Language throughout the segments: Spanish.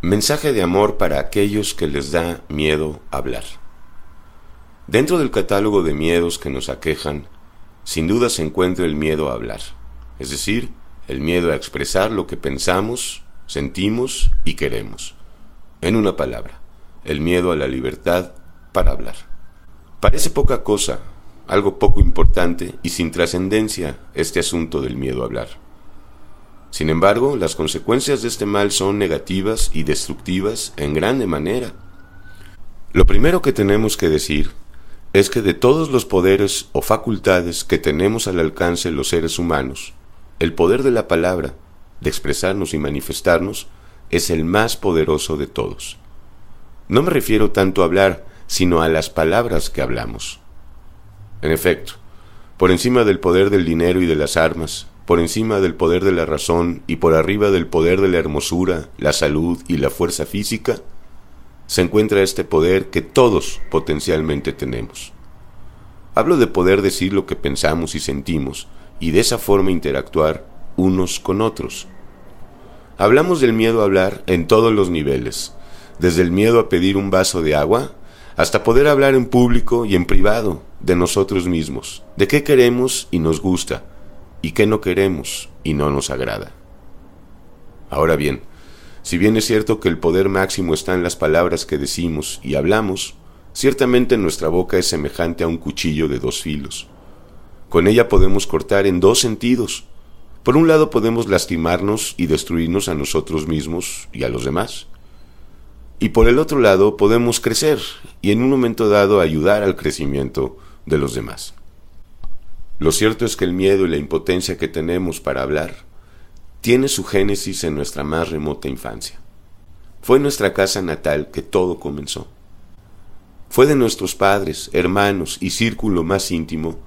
Mensaje de amor para aquellos que les da miedo hablar. Dentro del catálogo de miedos que nos aquejan, sin duda se encuentra el miedo a hablar, es decir, el miedo a expresar lo que pensamos, sentimos y queremos. En una palabra, el miedo a la libertad para hablar. Parece poca cosa, algo poco importante y sin trascendencia este asunto del miedo a hablar. Sin embargo, las consecuencias de este mal son negativas y destructivas en grande manera. Lo primero que tenemos que decir es que de todos los poderes o facultades que tenemos al alcance los seres humanos, el poder de la palabra, de expresarnos y manifestarnos, es el más poderoso de todos. No me refiero tanto a hablar, sino a las palabras que hablamos. En efecto, por encima del poder del dinero y de las armas, por encima del poder de la razón y por arriba del poder de la hermosura, la salud y la fuerza física, se encuentra este poder que todos potencialmente tenemos. Hablo de poder decir lo que pensamos y sentimos y de esa forma interactuar unos con otros. Hablamos del miedo a hablar en todos los niveles, desde el miedo a pedir un vaso de agua hasta poder hablar en público y en privado de nosotros mismos, de qué queremos y nos gusta, y qué no queremos y no nos agrada. Ahora bien, si bien es cierto que el poder máximo está en las palabras que decimos y hablamos, ciertamente nuestra boca es semejante a un cuchillo de dos filos. Con ella podemos cortar en dos sentidos. Por un lado podemos lastimarnos y destruirnos a nosotros mismos y a los demás. Y por el otro lado podemos crecer y en un momento dado ayudar al crecimiento de los demás. Lo cierto es que el miedo y la impotencia que tenemos para hablar tiene su génesis en nuestra más remota infancia. Fue en nuestra casa natal que todo comenzó. Fue de nuestros padres, hermanos y círculo más íntimo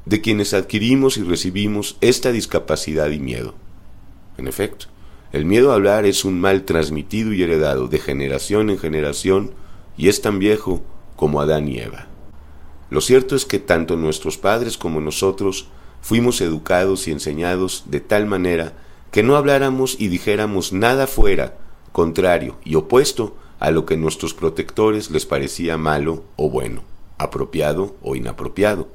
de quienes adquirimos y recibimos esta discapacidad y miedo. En efecto, el miedo a hablar es un mal transmitido y heredado de generación en generación y es tan viejo como Adán y Eva. Lo cierto es que tanto nuestros padres como nosotros fuimos educados y enseñados de tal manera que no habláramos y dijéramos nada fuera, contrario y opuesto a lo que nuestros protectores les parecía malo o bueno, apropiado o inapropiado.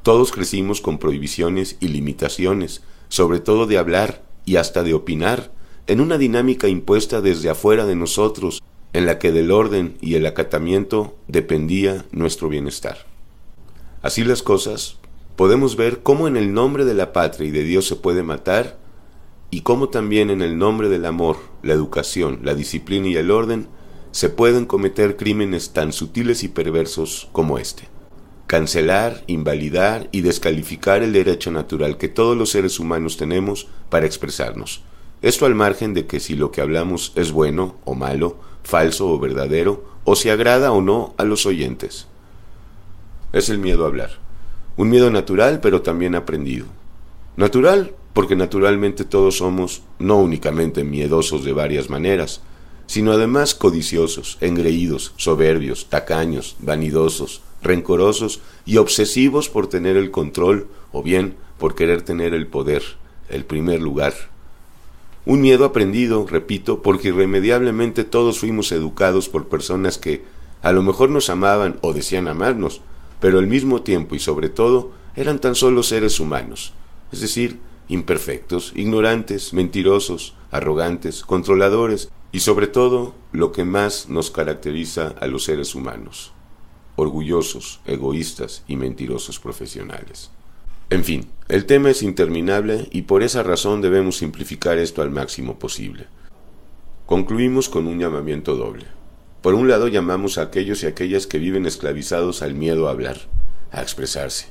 Todos crecimos con prohibiciones y limitaciones, sobre todo de hablar y hasta de opinar, en una dinámica impuesta desde afuera de nosotros, en la que del orden y el acatamiento dependía nuestro bienestar. Así las cosas, podemos ver cómo en el nombre de la patria y de Dios se puede matar, y cómo también en el nombre del amor, la educación, la disciplina y el orden, se pueden cometer crímenes tan sutiles y perversos como este. Cancelar, invalidar y descalificar el derecho natural que todos los seres humanos tenemos para expresarnos. Esto al margen de que si lo que hablamos es bueno o malo, falso o verdadero, o si agrada o no a los oyentes. Es el miedo a hablar. Un miedo natural, pero también aprendido. Natural, porque naturalmente todos somos no únicamente miedosos de varias maneras, sino además codiciosos, engreídos, soberbios, tacaños, vanidosos, rencorosos y obsesivos por tener el control o bien por querer tener el poder, el primer lugar. Un miedo aprendido, repito, porque irremediablemente todos fuimos educados por personas que a lo mejor nos amaban o decían amarnos, pero al mismo tiempo y sobre todo eran tan solo seres humanos, es decir, imperfectos, ignorantes, mentirosos, arrogantes, controladores y sobre todo lo que más nos caracteriza a los seres humanos, orgullosos, egoístas y mentirosos profesionales. En fin, el tema es interminable y por esa razón debemos simplificar esto al máximo posible. Concluimos con un llamamiento doble. Por un lado llamamos a aquellos y aquellas que viven esclavizados al miedo a hablar, a expresarse.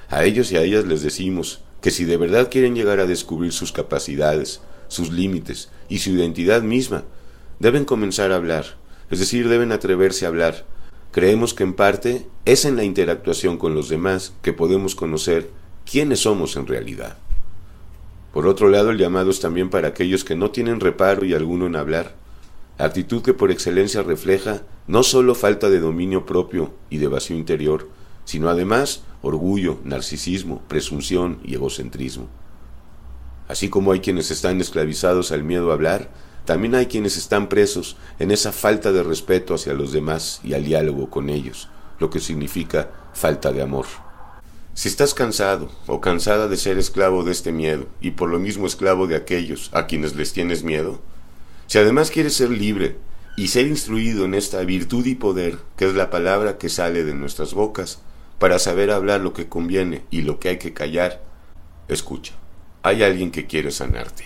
A ellos y a ellas les decimos que si de verdad quieren llegar a descubrir sus capacidades, sus límites y su identidad misma, deben comenzar a hablar, es decir, deben atreverse a hablar. Creemos que en parte es en la interactuación con los demás que podemos conocer quiénes somos en realidad. Por otro lado, el llamado es también para aquellos que no tienen reparo y alguno en hablar, actitud que por excelencia refleja no solo falta de dominio propio y de vacío interior, sino además orgullo, narcisismo, presunción y egocentrismo. Así como hay quienes están esclavizados al miedo a hablar, También hay quienes están presos en esa falta de respeto hacia los demás y al diálogo con ellos, lo que significa falta de amor. Si estás cansado o cansada de ser esclavo de este miedo y por lo mismo esclavo de aquellos a quienes les tienes miedo, si además quieres ser libre y ser instruido en esta virtud y poder, que es la palabra que sale de nuestras bocas, para saber hablar lo que conviene y lo que hay que callar, escucha, hay alguien que quiere sanarte.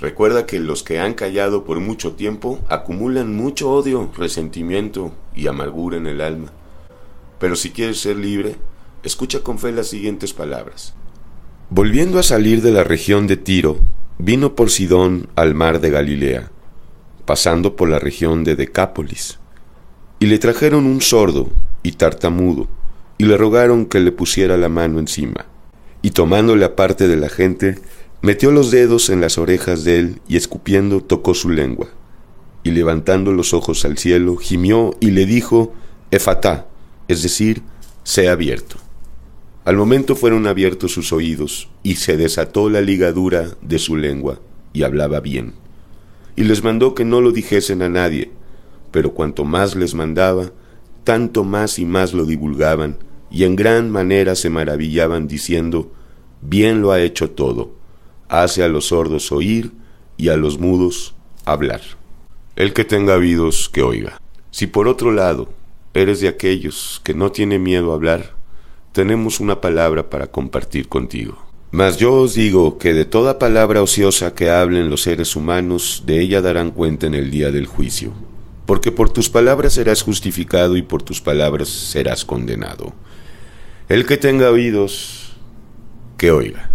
Recuerda que los que han callado por mucho tiempo acumulan mucho odio, resentimiento y amargura en el alma. Pero si quieres ser libre, escucha con fe las siguientes palabras. Volviendo a salir de la región de Tiro, vino por Sidón al mar de Galilea, pasando por la región de Decápolis, y le trajeron un sordo y tartamudo, y le rogaron que le pusiera la mano encima, y tomándole aparte de la gente, metió los dedos en las orejas de él, y escupiendo tocó su lengua, y levantando los ojos al cielo, gimió y le dijo, Efatá, es decir, sea abierto. Al momento fueron abiertos sus oídos, y se desató la ligadura de su lengua, y hablaba bien. Y les mandó que no lo dijesen a nadie, pero cuanto más les mandaba, tanto más y más lo divulgaban, y en gran manera se maravillaban diciendo, bien lo ha hecho todo, hace a los sordos oír y a los mudos hablar. El que tenga oídos, que oiga. Si por otro lado eres de aquellos que no tiene miedo a hablar, tenemos una palabra para compartir contigo. Mas yo os digo que de toda palabra ociosa que hablen los seres humanos, de ella darán cuenta en el día del juicio. Porque por tus palabras serás justificado y por tus palabras serás condenado. El que tenga oídos, que oiga.